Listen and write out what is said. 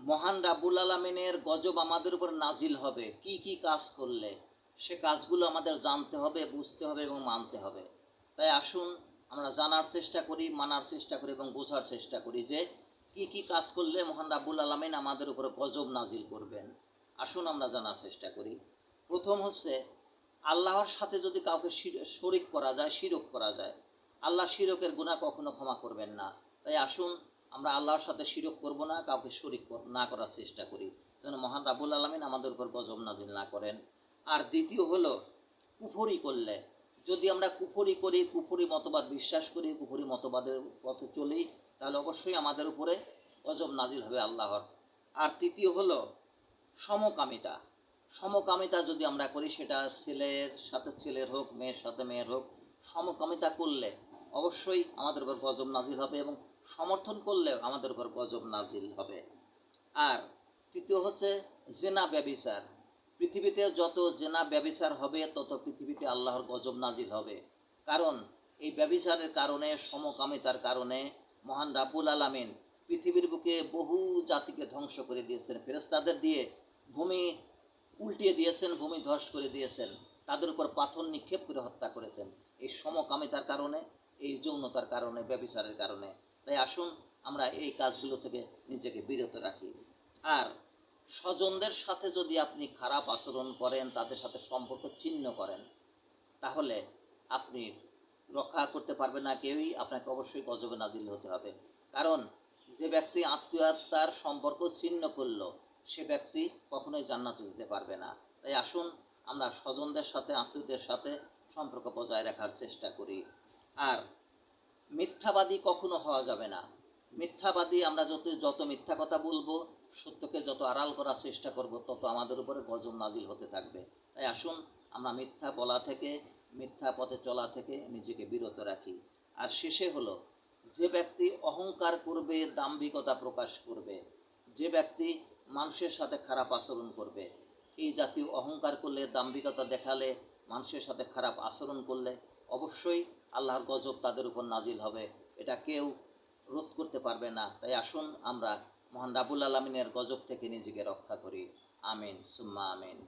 মহান রাব্বুল আলামিনের গজব আমাদের উপর নাজিল হবে কি কি কাজ করলে, সে কাজগুলো আমাদের জানতে হবে, বুঝতে হবে এবং মানতে হবে। তাই আসুন আমরা জানার চেষ্টা করি, মানার চেষ্টা করি এবং বোঝার চেষ্টা করি যে কি কি কাজ করলে মহান রাব্বুল আলামিন আমাদের উপরে গজব নাজিল করবেন। আসুন আমরা জানার চেষ্টা করি। প্রথম হচ্ছে, আল্লাহর সাথে যদি কাউকে শরিক করা যায়, শিরক করা যায়, আল্লাহ শিরকের গুনাহ কখনো ক্ষমা করবেন না। তাই আসুন আমরা আল্লাহর সাথে শিরক করব না, কাউকে শরিক না করার চেষ্টা করি, যেন মহান রাব্বুল আলামিন আমাদের উপর গজব নাজিল না করেন। আর দ্বিতীয় হলো, কুফরি করলে, যদি আমরা কুফরি করি, কুফরি মতবাদ বিশ্বাস করি, কুফরি মতবাদের পথে চলি, তাহলে অবশ্যই আমাদের উপরে গজব নাজিল হবে আল্লাহর। আর তৃতীয় হলো সমকামিতা। সমকামিতা যদি আমরা করি, সেটা ছেলের সাথে ছেলের হোক, মেয়ের সাথে মেয়ের হোক, সমকামিতা করলে অবশ্যই আমাদের উপর গজব নাজিল হবে এবং সমর্থন করলেও আমাদের উপর গজব নাজিল হবে। আর তৃতীয় হচ্ছে জেনা ব্যভিচার। পৃথিবীতে যত জেনা ব্যভিচার হবে তত পৃথিবীতে আল্লাহর গজব নাজিল হবে। কারণ এই ব্যভিচারের কারণে, সমকামিতার কারণে মহান রাব্বুল আলামিন পৃথিবীর বুকে বহু জাতিকে ধ্বংস করে দিয়েছেন। ফেরেশতাদের দিয়ে ভূমি উল্টিয়ে দিয়েছেন, ভূমি ধস করে দিয়েছেন, তাদের উপর পাথর নিক্ষেপ করে হত্যা করেছেন, এই সমকামিতার কারণে, এই যৌনতার কারণে, ব্যভিচারের কারণে। তাই আসুন আমরা এই কাজগুলো থেকে নিজেকে বিরত রাখি। আর স্বজনদের সাথে যদি আপনি খারাপ আচরণ করেন, তাদের সাথে সম্পর্ক ছিন্ন করেন, তাহলে আপনি রক্ষা করতে পারবেন না কেউই, আপনাকে অবশ্যই গজবে নাজিল হতে হবে। কারণ যে ব্যক্তি আত্মীয়তার সম্পর্ক ছিন্ন করলো, সে ব্যক্তি কখনোই জান্নাতে যেতে পারবে না। তাই আসুন আমরা স্বজনদের সাথে, আত্মীয়দের সাথে সম্পর্ক বজায় রাখার চেষ্টা করি। আর মিথ্যাবাদী কখনো হওয়া যাবে না। মিথ্যাবাদী, আমরা যত মিথ্যা কথা বলবো, সত্যকে যত আড়াল করার চেষ্টা করব, তত আমাদের উপরে গজব নাজিল হতে থাকবে। তাই আসুন আমরা মিথ্যা বলা থেকে, মিথ্যা পথে চলা থেকে নিজেকে বিরত রাখি। আর শেষে হলো, যে ব্যক্তি অহংকার করবে, দাম্ভিকতা প্রকাশ করবে, যে ব্যক্তি মানুষের সাথে খারাপ আচরণ করবে, এই জাতীয় অহংকার করলে, দাম্ভিকতা দেখালে, মানুষের সাথে খারাপ আচরণ করলে অবশ্যই আল্লাহর গজব তাদের উপর নাজিল হবে। এটা কেউ রোধ করতে পারবে না। তাই আসুন আমরা মহান রাব্বুল আলামিনের গজব থেকে নিজেকে রক্ষা করি। আমিন সুম্মা আমিন।